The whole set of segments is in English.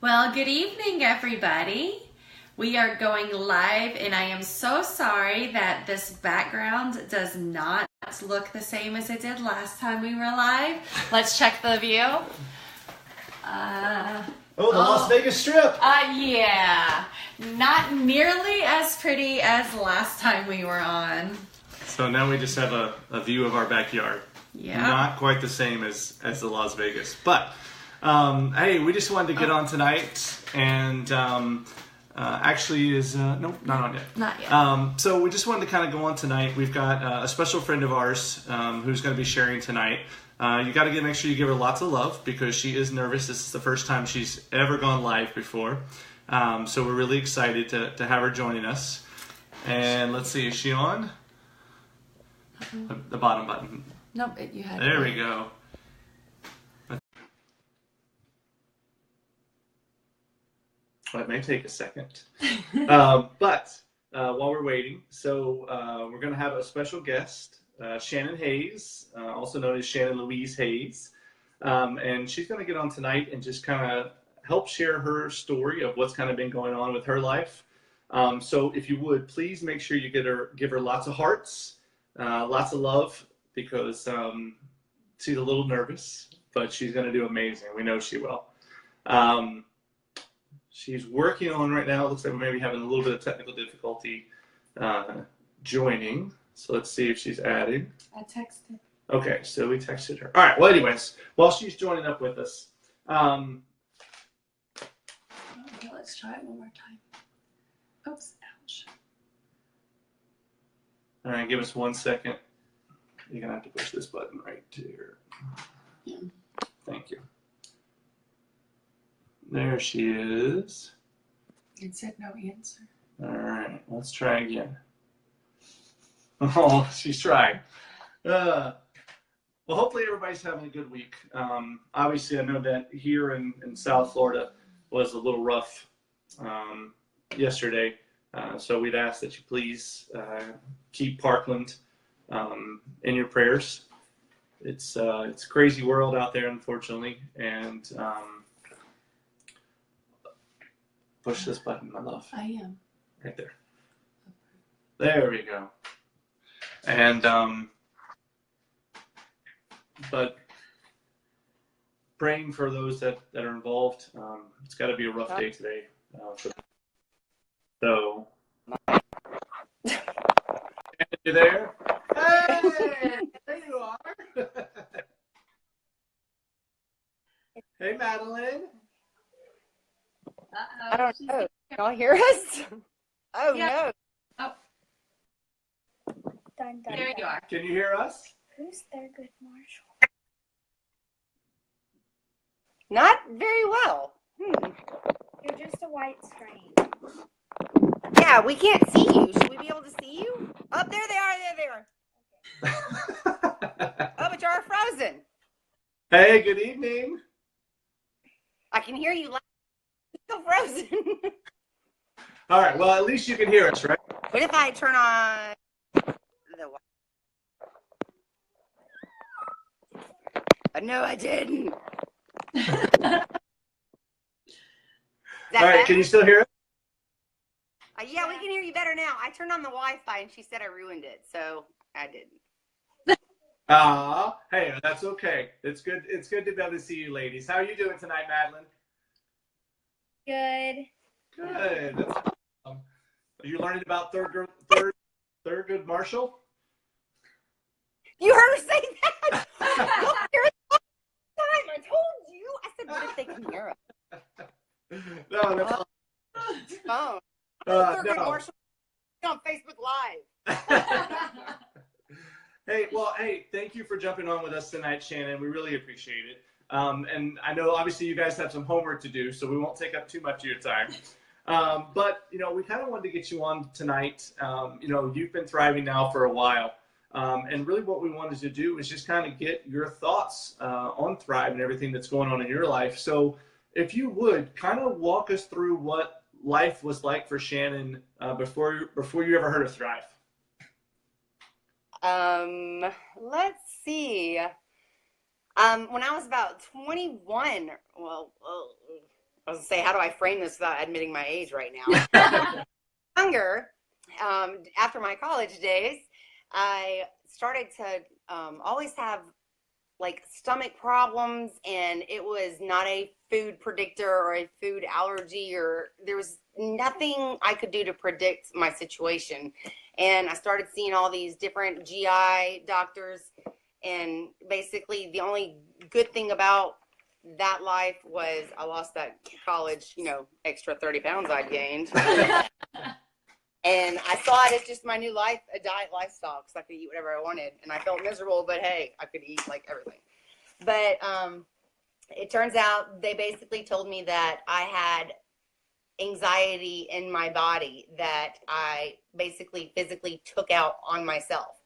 Well, good evening, everybody. We are going live, and I am so sorry that this background does not look the same as it did last time we were live. Let's check the view. The Las Vegas Strip. Yeah, not nearly as pretty as last time we were on. So now we just have a view of our backyard. Yeah. Not quite the same as the Las Vegas. But, hey, we just wanted to get on tonight. And actually is, nope, not on yet. Not yet. So we just wanted to kind of go on tonight. We've got a special friend of ours who's going to be sharing tonight. You got to make sure you give her lots of love because she is nervous. This is the first time she's ever gone live before. So we're really excited to have her joining us. And let's see, is she on? The bottom button. Nope, you had. There we go. Well, it may take a second. But while we're waiting, so we're going to have a special guest, Shannon Hayes, also known as Shannon Louise Hayes. And she's going to get on tonight and just kind of help share her story of what's kind of been going on with her life. So if you would, please make sure you give her lots of hearts. Lots of love because she's a little nervous, but she's going to do amazing. We know she will. She's working on right now. It looks like we may be having a little bit of technical difficulty joining. So let's see if she's adding. I texted. Okay, so we texted her. All right, well, anyways, while she's joining up with us. Okay, let's try it one more time. Oops, ouch. All right, give us 1 second. You're going to have to push this button right here. Yeah. Thank you. There she is. It said no answer. All right, let's try again. Oh, she's trying. Well, hopefully everybody's having a good week. Obviously, I know that here in South Florida was a little rough yesterday. So we'd ask that you please keep Parkland in your prayers. It's a crazy world out there, unfortunately. And push this button, my love. I am. Right there. There we go. And but praying for those that are involved. It's got to be a rough day today. So, you there? Hey, there you are. Hey, Madeline. I don't know. Can y'all hear us? Oh, yeah. no. Oh. Dun, dun, There dun. you are. Can you hear us? Who's Thurgood Marshall? Not very well. You're just a white screen. Yeah, we can't see you. Should we be able to see you? Oh, there they are. There they are. Oh, but you're frozen. Hey, good evening. I can hear you. Still frozen. All right, well, at least you can hear us, right? What if I turn on the... No, I didn't. Is that All right, better? can you still hear us? Yeah, we can hear you better now. I turned on the Wi-Fi and she said I ruined it, so I didn't. Hey, that's okay. It's good. It's good to be able to see you, ladies. How are you doing tonight, Madeline? Good. Good. That's awesome. Are you learning about Thurgood Marshall? You heard her say that? You'll hear it all the time. I told you. I said, what if they can hear us? No, that's Oh. no. Marshall on Facebook Live. Hey, thank you for jumping on with us tonight, Shannon. We really appreciate it. And I know obviously you guys have some homework to do, so we won't take up too much of your time. But, we kind of wanted to get you on tonight. You've been thriving now for a while. And really what we wanted to do is just kind of get your thoughts on Thrive and everything that's going on in your life. So if you would kind of walk us through what life was like for Shannon before you ever heard of Thrive. Let's see. When I was about 21, I was gonna say, how do I frame this without admitting my age right now? Younger, after my college days, I started to always have like stomach problems, and it was not a food predictor or a food allergy, or there was nothing I could do to predict my situation. And I started seeing all these different GI doctors, and basically the only good thing about that life was I lost that college, extra 30 pounds I'd gained. And I saw it as just my new life, a diet lifestyle, because I could eat whatever I wanted. And I felt miserable, but hey, I could eat like everything. But it turns out they basically told me that I had anxiety in my body that I basically physically took out on myself.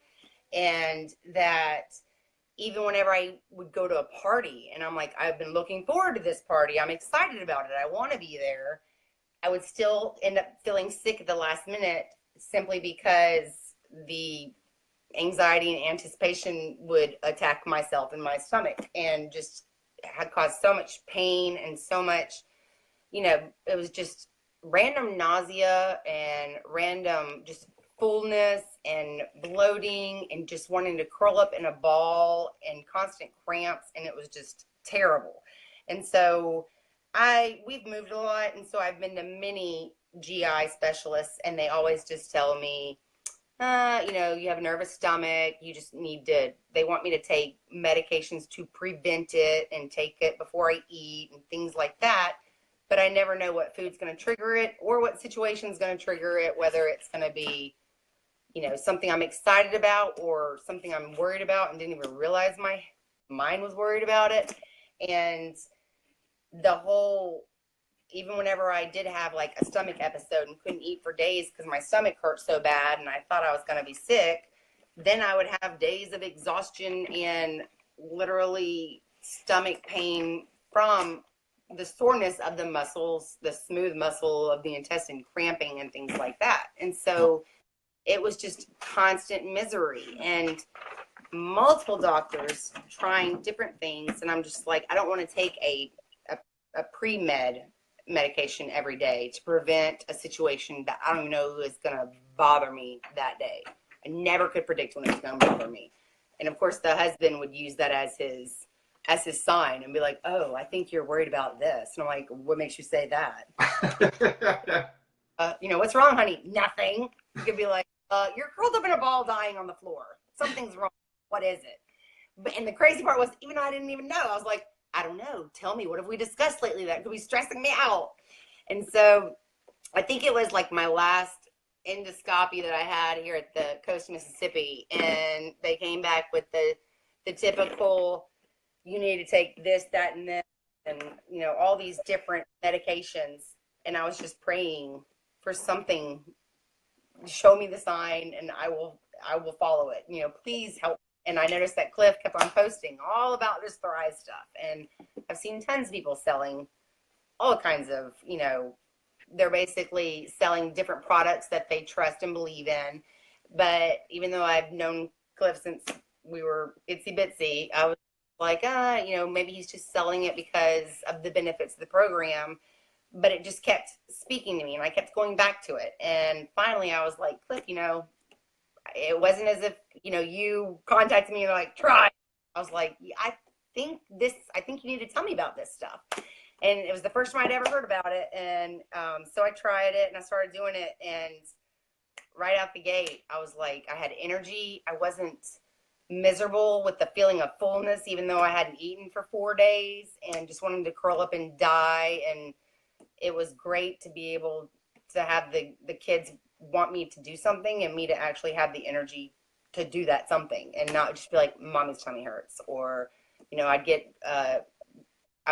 And that even whenever I would go to a party and I'm like, I've been looking forward to this party, I'm excited about it, I want to be there, I would still end up feeling sick at the last minute simply because the anxiety and anticipation would attack myself and my stomach, and just had caused so much pain and so much, it was just random nausea and random just fullness and bloating and just wanting to curl up in a ball and constant cramps, and it was just terrible. And so we've moved a lot, and so I've been to many GI specialists, and they always just tell me, you have a nervous stomach, they want me to take medications to prevent it and take it before I eat and things like that. But I never know what food's going to trigger it or what situation's going to trigger it, whether it's going to be, something I'm excited about or something I'm worried about and didn't even realize my mind was worried about it. And even whenever I did have like a stomach episode and couldn't eat for days because my stomach hurt so bad and I thought I was going to be sick, then I would have days of exhaustion and literally stomach pain from the soreness of the muscles, the smooth muscle of the intestine cramping and things like that. And so it was just constant misery and multiple doctors trying different things. And I'm just like, I don't want to take a pre-med medication every day to prevent a situation that I don't even know is going to bother me that day. I never could predict when it was going to bother me. And of course the husband would use that as his sign and be like, oh, I think you're worried about this. And I'm like, what makes you say that? What's wrong, honey? Nothing. You could be like, you're curled up in a ball dying on the floor. Something's wrong. What is it? And the crazy part was, even though I didn't even know, I was like, I don't know. Tell me, what have we discussed lately that could be stressing me out? And so I think it was like my last endoscopy that I had here at the coast of Mississippi. And they came back with the typical, you need to take this, that, and this, and, all these different medications. And I was just praying for something, show me the sign and I will follow it. Please help. And I noticed that Cliff kept on posting all about this Thrive stuff. And I've seen tons of people selling all kinds of, they're basically selling different products that they trust and believe in. But even though I've known Cliff since we were itsy bitsy, I was like, maybe he's just selling it because of the benefits of the program. But it just kept speaking to me and I kept going back to it. And finally I was like, Cliff, it wasn't as if, you contacted me and like, try. I was like, I think you need to tell me about this stuff. And it was the first time I'd ever heard about it. And so I tried it and I started doing it. And right out the gate, I was like, I had energy. I wasn't miserable with the feeling of fullness, even though I hadn't eaten for 4 days and just wanting to curl up and die. And it was great to be able to have the kids want me to do something and me to actually have the energy to do that something and not just be like, mommy's tummy hurts. Or, I've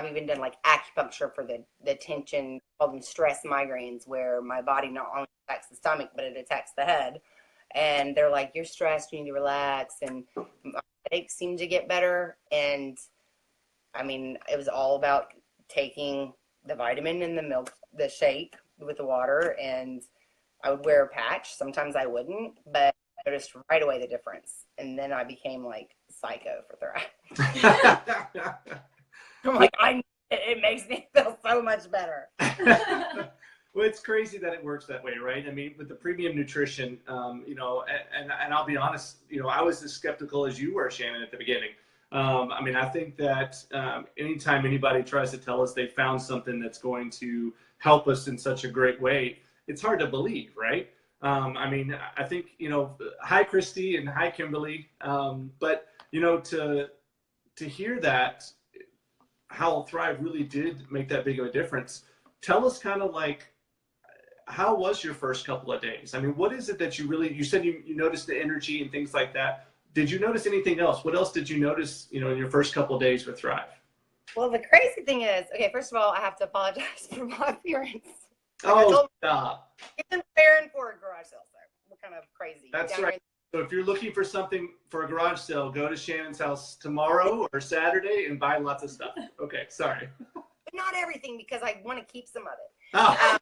even done like acupuncture for the tension, called them stress migraines, where my body not only attacks the stomach, but it attacks the head. And they're like, you're stressed, you need to relax. And my headaches seem to get better. And it was all about taking the vitamin and the milk, the shake with the water. And I would wear a patch. Sometimes I wouldn't, but I noticed right away the difference. And then I became like psycho for Thrive. I'm like, I need it makes me feel so much better. Well, it's crazy that it works that way, right? I mean, with the premium nutrition, and I'll be honest, I was as skeptical as you were, Shannon, at the beginning. I mean, I think that anytime anybody tries to tell us they found something that's going to help us in such a great way, it's hard to believe, right? I mean, I think, hi, Christy, and hi, Kimberly. But, to hear that, how Thrive really did make that big of a difference, tell us kind of like, how was your first couple of days? I mean, what is it that you said you noticed the energy and things like that. Did you notice anything else? What else did you notice, in your first couple of days with Thrive? Well, the crazy thing is, okay, first of all, I have to apologize for my appearance. Stop. It's been preparing for a garage sale, so we're kind of crazy. That's right. So if you're looking for something for a garage sale, go to Shannon's house tomorrow or Saturday and buy lots of stuff. Okay, sorry. But not everything, because I want to keep some of it. Oh.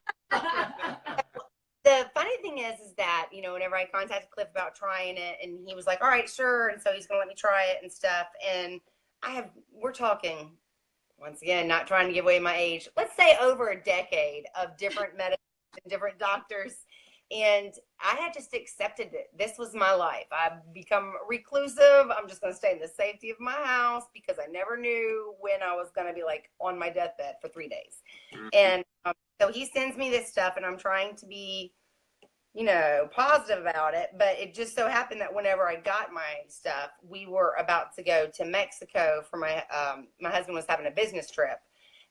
The funny thing is that, whenever I contacted Cliff about trying it, and he was like, all right, sure. And so he's going to let me try it and stuff. And we're talking, once again, not trying to give away my age, let's say over a decade of different medicines and different doctors. And I had just accepted it. This was my life. I've become reclusive. I'm just going to stay in the safety of my house because I never knew when I was going to be like on my deathbed for 3 days. And so he sends me this stuff, and I'm trying to be, positive about it. But it just so happened that whenever I got my stuff, we were about to go to Mexico for my husband was having a business trip.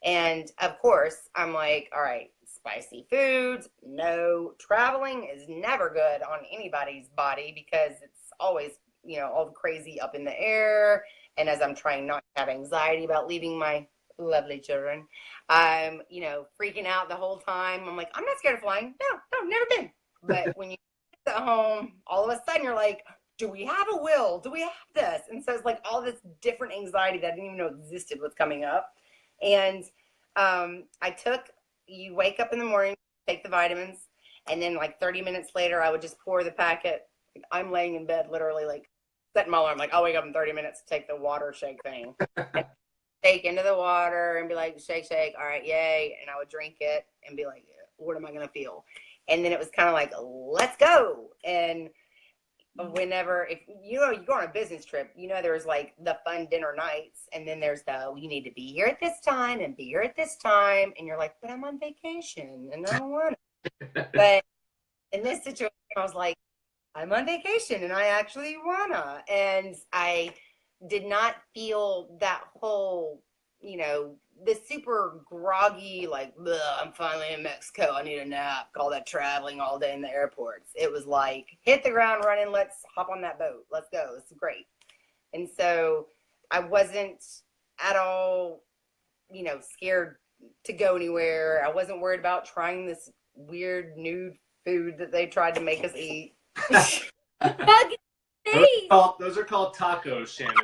And of course, I'm like, all right, spicy foods, no. Traveling is never good on anybody's body because it's always, all crazy up in the air. And as I'm trying not to have anxiety about leaving my lovely children, I'm, freaking out the whole time. I'm like, I'm not scared of flying. No, never been. But when you get home, all of a sudden you're like, do we have a will? Do we have this? And so it's like all this different anxiety that I didn't even know existed was coming up. And you wake up in the morning, take the vitamins, and then like 30 minutes later, I would just pour the packet. I'm laying in bed, literally like setting my alarm, like I'll wake up in 30 minutes to take the water shake thing. Shake into the water and be like, shake, shake. All right, yay. And I would drink it and be like, what am I going to feel? And then it was kind of like, let's go. And whenever, if you go on a business trip, there's like the fun dinner nights, and then there's you need to be here at this time and be here at this time. And you're like, but I'm on vacation and I don't want to. But in this situation, I was like, I'm on vacation and I actually wanna. And I did not feel that whole, the super groggy, like, I'm finally in Mexico, I need a nap, all that traveling all day in the airports. It was like, hit the ground running, let's hop on that boat, let's go, it's great. And so I wasn't at all, scared to go anywhere. I wasn't worried about trying this weird new food that they tried to make us eat. Those are called tacos, Shannon.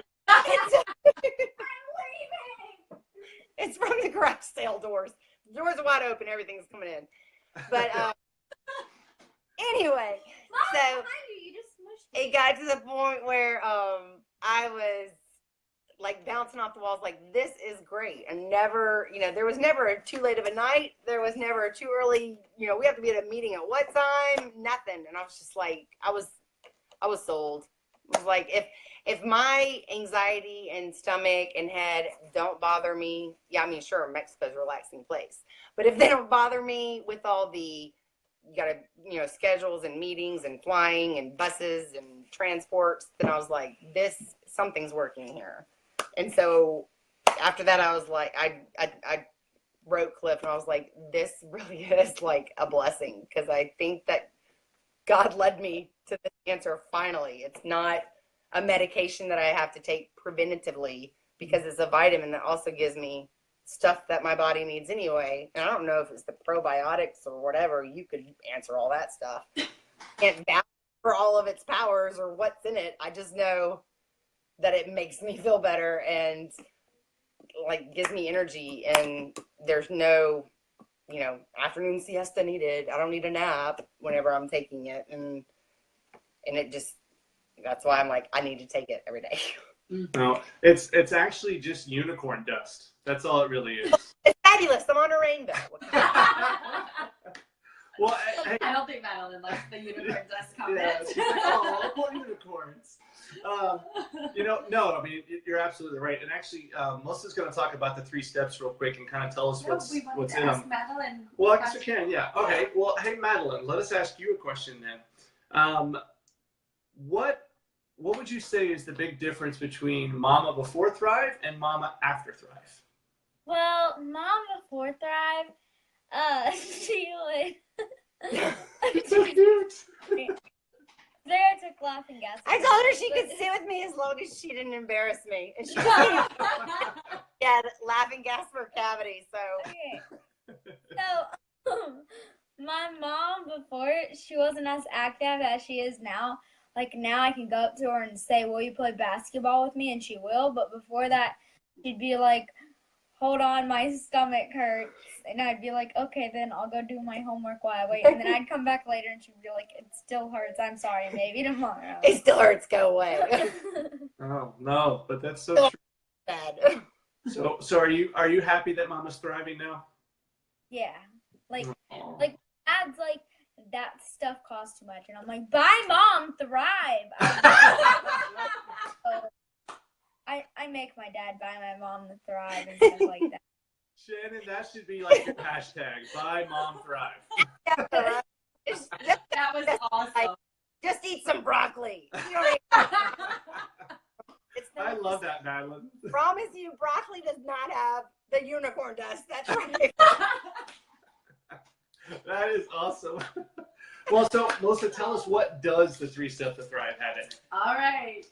It's from the garage sale doors. The doors are wide open. Everything's coming in. But anyway, so it got to the point where I was like bouncing off the walls like, this is great. And never, there was never a too late of a night. There was never a too early, we have to be at a meeting at what time? Nothing. And I was just like, I was sold. It was like, if my anxiety and stomach and head don't bother me, yeah, I mean, sure, Mexico's a relaxing place. But if they don't bother me with all the, you got to, schedules and meetings and flying and buses and transports, then I was like, something's working here. And so after that, I was like, I wrote Cliff and I was like, this really is like a blessing, because I think that God led me to this answer finally. It's not a medication that I have to take preventatively, because it's a vitamin that also gives me stuff that my body needs anyway. And I don't know if it's the probiotics or whatever. You could answer all that stuff. Can't vouch for all of its powers or what's in it. I just know that it makes me feel better and like gives me energy, and there's no, afternoon siesta needed. I don't need a nap whenever I'm taking it. And it just, that's why I'm like, I need to take it every day. No, it's actually just unicorn dust. That's all it really is. It's fabulous. I'm on a rainbow. Well, I don't think Madeline likes the unicorn dust comment. yeah, she's like, oh, poor unicorns. No, I mean, you're absolutely right. And actually, Melissa's going to talk about the 3 steps real quick and kind of tell us what's in them. Madeline. Well, I guess we can, yeah. Okay, well, hey, Madeline, let us ask you a question then. What would you say is the big difference between Mama before Thrive and Mama after Thrive? Well, Mom before Thrive, she would. It's so cute. Sarah took laughing gas. I told her she could sit with me as long as she didn't embarrass me. And she had laughing gas for cavity. So, Okay. So, my mom before, she wasn't as active as she is now. Like now I can go up to her and say, will you play basketball with me? And she will. But before that, she'd be like, hold on, my stomach hurts. And I'd be like, okay, then I'll go do my homework while I wait. And then I'd come back later and she'd be like, it still hurts. I'm sorry, maybe tomorrow. it still hurts. Go away. Oh, no, but that's so true. Bad. So are you happy that Mama's thriving now? Yeah. Like Dad's like, that stuff costs too much. And I'm like, bye, Mom, Thrive. I make my dad buy my mom the Thrive and stuff like that. Shannon, that should be like your hashtag. Buy Mom Thrive. That was awesome. Just eat some broccoli. I love that, Madeline. Promise you, broccoli does not have the unicorn dust. That's right. That is awesome. Well, so Melissa, tell us, what does the 3 steps of Thrive have in it? All right.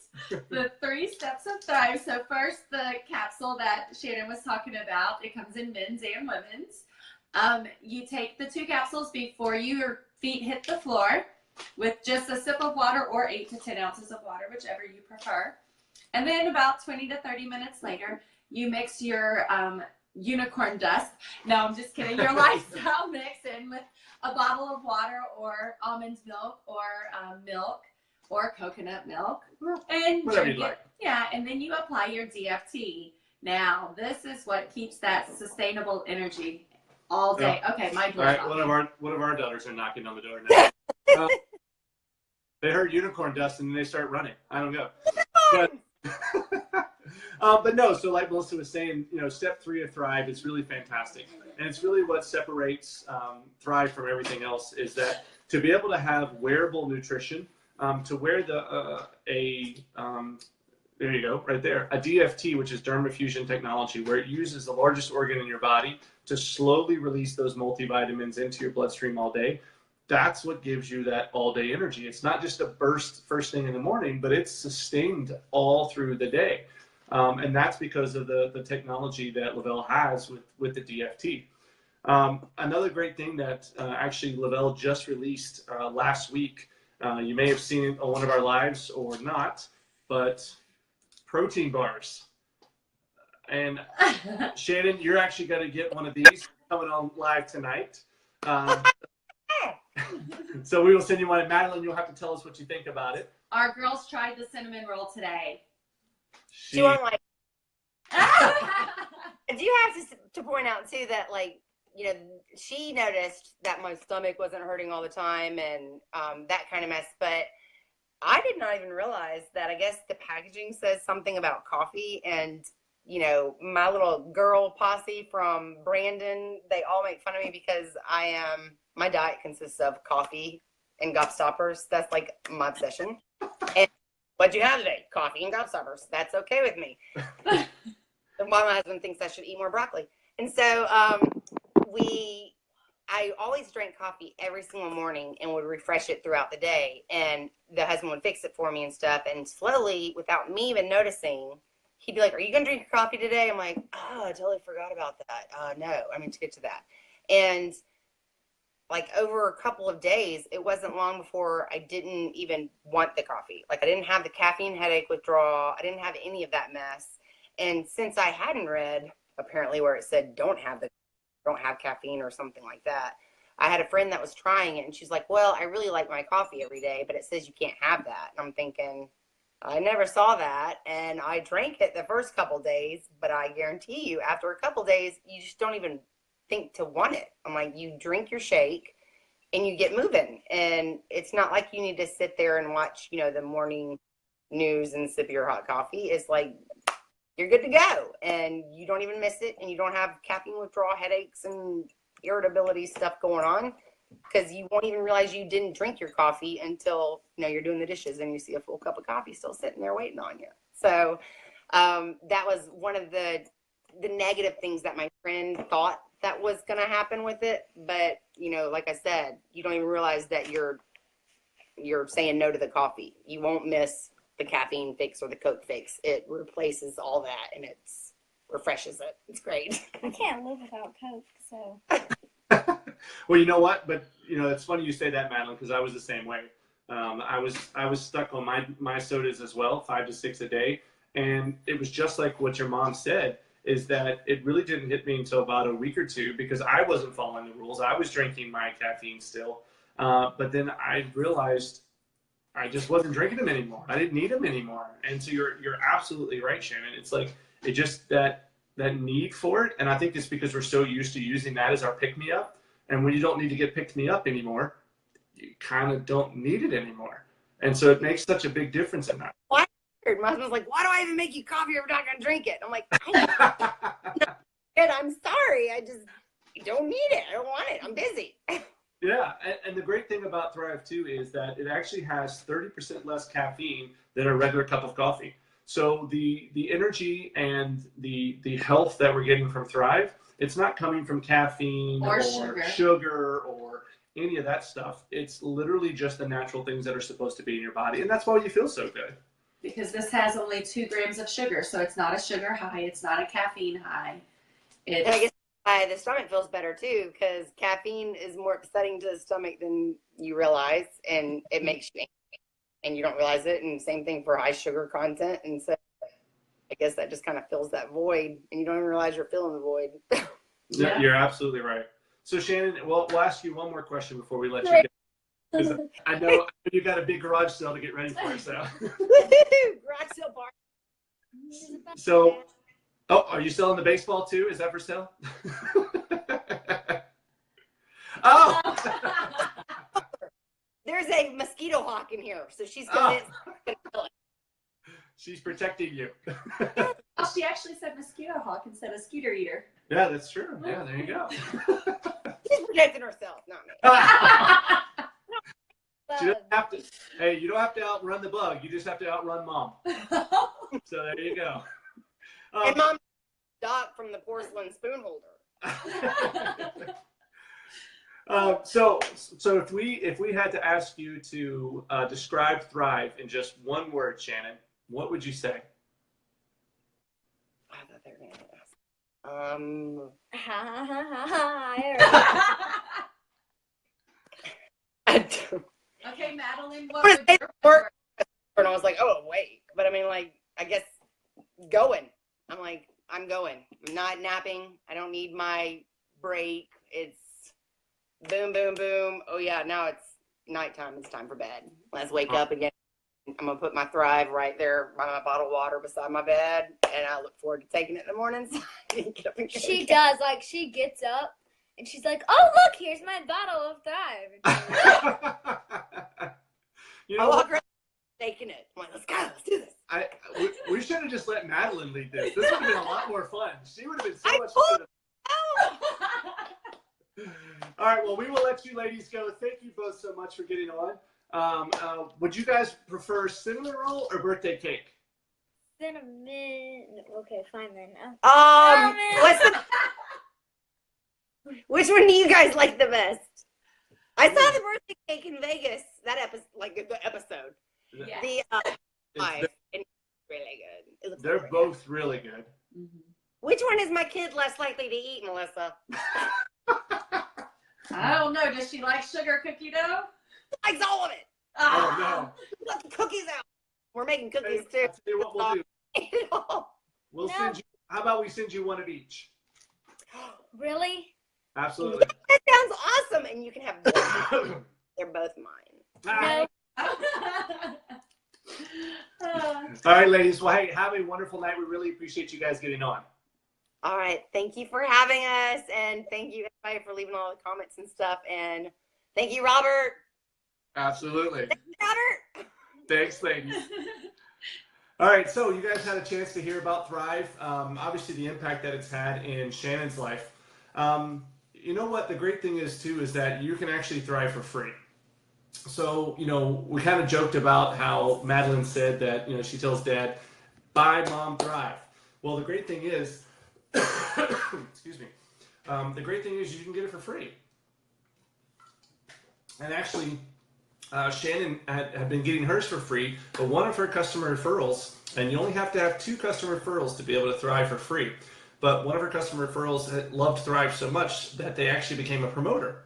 The 3 steps of Thrive. So first, the capsule that Shannon was talking about, it comes in men's and women's. You take the 2 capsules before your feet hit the floor with just a sip of water or 8 to 10 ounces of water, whichever you prefer. And then about 20 to 30 minutes later, you mix your unicorn dust. No, I'm just kidding. Your lifestyle mix in with a bottle of water or almond milk or coconut milk. And whatever you like. Yeah, and then you apply your DFT. Now, this is what keeps that sustainable energy all day. Yeah. Okay, my All right, door's one of our daughters are knocking on the door now. They heard unicorn dust and they start running. I don't know. But no, so like Melissa was saying, step 3 of Thrive is really fantastic. And it's really what separates Thrive from everything else, is that to be able to have wearable nutrition, to wear there you go, right there, a DFT, which is dermafusion technology, where it uses the largest organ in your body to slowly release those multivitamins into your bloodstream all day. That's what gives you that all-day energy. It's not just a burst first thing in the morning, but it's sustained all through the day. And that's because of the technology that Lavelle has with the DFT. Another great thing that actually Lavelle just released last week, you may have seen it on one of our lives or not, but protein bars. And Shannon, you're actually going to get one of these coming on live tonight. So we will send you one. And Madeline, you'll have to tell us what you think about it. Our girls tried the cinnamon roll today. She won't like. I do have to point out too that she noticed that my stomach wasn't hurting all the time and that kind of mess, but I did not even realize that. I guess the packaging says something about coffee, and my little girl posse from Brandon, they all make fun of me because my diet consists of coffee and gobstoppers. That's like my obsession. And what'd you have today? Coffee and gobstoppers. That's okay with me. And why my husband thinks I should eat more broccoli. And so I always drank coffee every single morning and would refresh it throughout the day. And the husband would fix it for me and stuff. And slowly, without me even noticing, he'd be like, are you going to drink your coffee today? I'm like, oh, I totally forgot about that. No, I mean to get to that. And like over a couple of days, it wasn't long before I didn't even want the coffee. Like I didn't have the caffeine headache withdrawal. I didn't have any of that mess. And since I hadn't read apparently where it said don't have caffeine or something like that, I had a friend that was trying it and she's like, well, I really like my coffee every day, but it says you can't have that. And I'm thinking, I never saw that, and I drank it the first couple days, but I guarantee you, after a couple days, you just don't even think to want it. I'm like, you drink your shake and you get moving, and it's not like you need to sit there and watch, the morning news and sip your hot coffee. It's like you're good to go, and you don't even miss it, and you don't have caffeine withdrawal headaches and irritability stuff going on. Because you won't even realize you didn't drink your coffee until you're doing the dishes and you see a full cup of coffee still sitting there waiting on you. So that was one of the negative things that my friend thought that was going to happen with it. But like I said, you don't even realize that you're saying no to the coffee. You won't miss the caffeine fix or the Coke fix. It replaces all that and it's refreshes it. It's great. I can't live without Coke, so. Well, you know what? But it's funny you say that, Madeline, because I was the same way. I was stuck on my sodas as well, 5 to 6 a day, and it was just like what your mom said. Is that it really didn't hit me until about a week or two because I wasn't following the rules. I was drinking my caffeine still, but then I realized I just wasn't drinking them anymore. I didn't need them anymore. And so you're absolutely right, Shannon. It's like it just that need for it, and I think it's because we're so used to using that as our pick-me-up. And when you don't need to get picked me up anymore, you kind of don't need it anymore. And so it makes such a big difference in that. Well, my husband's like, why do I even make you coffee if we're not going to drink it? I'm like, I'm sorry. I don't need it. I don't want it. I'm busy. Yeah. And the great thing about Thrive, too, is that it actually has 30% less caffeine than a regular cup of coffee. So the energy and the health that we're getting from Thrive, it's not coming from caffeine or sugar or any of that stuff. It's literally just the natural things that are supposed to be in your body. And that's why you feel so good. Because this has only 2 grams of sugar. So it's not a sugar high. It's not a caffeine high. And I guess the stomach feels better too, because caffeine is more upsetting to the stomach than you realize. And it makes you angry and you don't realize it. And same thing for high sugar content. And so I guess that just kind of fills that void, and you don't even realize you're filling the void. Yeah. You're absolutely right. So Shannon, we'll ask you one more question before we let you go. I know you got a big garage sale to get ready for, so. Garage sale bar. So, are you selling the baseball too? Is that for sale? Oh. There's a mosquito hawk in here, so she's convinced. She's protecting you. She actually said mosquito hawk instead of scooter eater. Yeah, that's true. Yeah, there you go. She's protecting herself, not me. She doesn't have to. Hey, you don't have to outrun the bug. You just have to outrun Mom. So there you go. And Mom, Doc from the porcelain spoon holder. So if we had to ask you to describe Thrive in just one word, Shannon, what would you say? I thought they were going to ask. Okay, Madeline, what would your word? And I was like, oh, wait. But I mean, like, I guess going. I'm like, I'm going. I'm not napping. I don't need my break. It's boom, boom, boom. Oh, yeah, now it's nighttime. It's time for bed. Let's wake up again. I'm going to put my Thrive right there by my bottle of water beside my bed, and I look forward to taking it in the mornings. She does. Like, she gets up, and she's like, oh, look, here's my bottle of Thrive. You know, I walk around taking it. I'm like, let's go. Let's do this. We should have just let Madeline lead this. This would have been a lot more fun. She would have been so much fun. All right, well, we will let you ladies go. Thank you both so much for getting on. Would you guys prefer cinnamon roll or birthday cake? Cinnamon. Okay, fine then. Which one do you guys like the best? I saw the birthday cake in Vegas. That episode, like the episode. Yeah. The it's really good. They're both really good. Mm-hmm. Which one is my kid less likely to eat, Melissa? I don't know. Does she like sugar cookie dough? Likes all of it. Oh no! Let the cookies out. We're making cookies too. I'll tell you what we'll do. Eat it all. We'll send you. How about we send you one of each? Really? Absolutely. That sounds awesome, and you can have both. They're both mine. All right. No. All right, ladies. Well, hey, have a wonderful night. We really appreciate you guys getting on. All right. Thank you for having us. And thank you, everybody, for leaving all the comments and stuff. And thank you, Robert. Absolutely. Thank you, Robert. Thanks, ladies. All right, so you guys had a chance to hear about Thrive, obviously the impact that it's had in Shannon's life. You know what the great thing is, too, is that you can actually thrive for free. So, you know, we kind of joked about how Madeline said that, you know, she tells Dad, buy Mom Thrive. Well, the great thing is, excuse me, the great thing is you can get it for free. And actually, Shannon had been getting hers for free, but one of her customer referrals, and you only have to have 2 customer referrals to be able to Thrive for free, but one of her customer referrals loved Thrive so much that they actually became a promoter.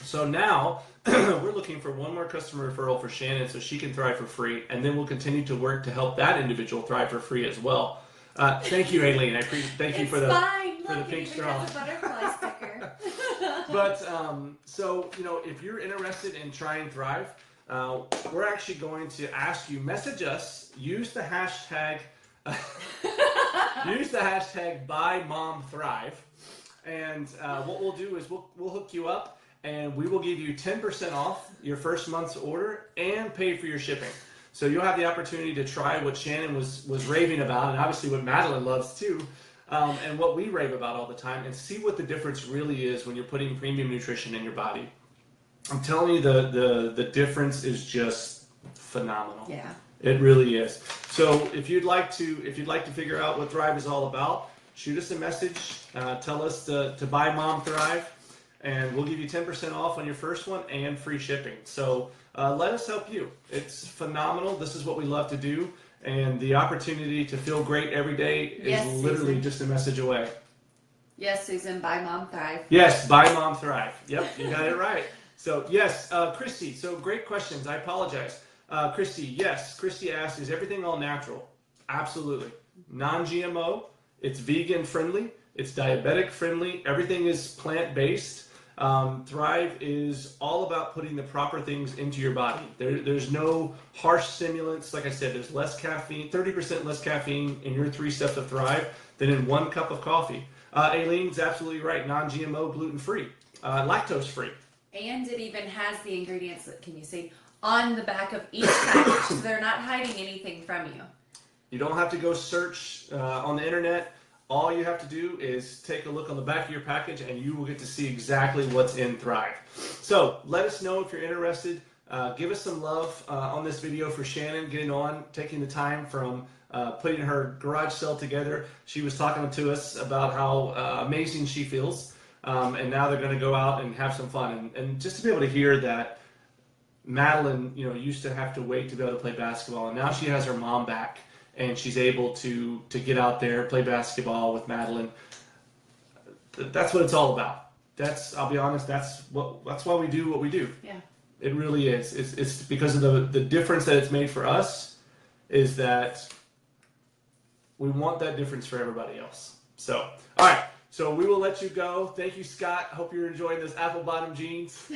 So now we're looking for one more customer referral for Shannon so she can Thrive for free, and then we'll continue to work to help that individual Thrive for free as well. Thank you, Aileen. I appreciate. Thank you for the pink straw. It's a butterfly sticker. But so you know, if you're interested in trying Thrive, we're actually going to ask you message us. Use the hashtag. Use the hashtag #BuyMomThrive, and what we'll do is we'll hook you up, and we will give you 10% off your first month's order and pay for your shipping. So you'll have the opportunity to try what Shannon was raving about, and obviously what Madeline loves too, and what we rave about all the time, and see what the difference really is when you're putting premium nutrition in your body. I'm telling you, the difference is just phenomenal. Yeah. It really is. So if you'd like to figure out what Thrive is all about, shoot us a message. Tell us to buy Mom Thrive, and we'll give you 10% off on your first one and free shipping. So let us help you. It's phenomenal. This is what we love to do, and the opportunity to feel great every day is literally Susan. just a message away. Yes, Susan, buy Mom Thrive. Yes, buy Mom Thrive. Yep, you got it right. So yes, Christy. So great questions. I apologize. Christy, yes. Christy asks, is everything all natural? Absolutely. Non-GMO. It's vegan friendly. It's diabetic friendly. Everything is plant-based. Thrive is all about putting the proper things into your body. There's no harsh stimulants. Like I said, there's less caffeine, 30% less caffeine in your 3 steps of Thrive than in 1 cup of coffee. Aileen's absolutely right. Non-GMO, gluten-free, lactose-free. And it even has the ingredients that, can you see, on the back of each package. So they're not hiding anything from you. You don't have to go search on the internet. All you have to do is take a look on the back of your package, and you will get to see exactly what's in Thrive. So let us know if you're interested. Give us some love on this video for Shannon getting on, taking the time from putting her garage sale together. She was talking to us about how amazing she feels, and now they're going to go out and have some fun. And just to be able to hear that Madeline, you know, used to have to wait to be able to play basketball, and now she has her mom back, and she's able to get out there, play basketball with Madeline. That's what it's all about. I'll be honest, that's why we do what we do. Yeah. It really is. It's because of the difference that it's made for us, is that we want that difference for everybody else. So, all right. So we will let you go. Thank you, Scott. Hope you're enjoying those apple bottom jeans.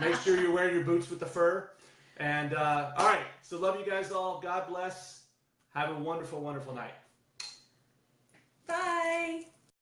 Make sure you're wearing your boots with the fur. And all right. So love you guys all. God bless. Have a wonderful, wonderful night. Bye.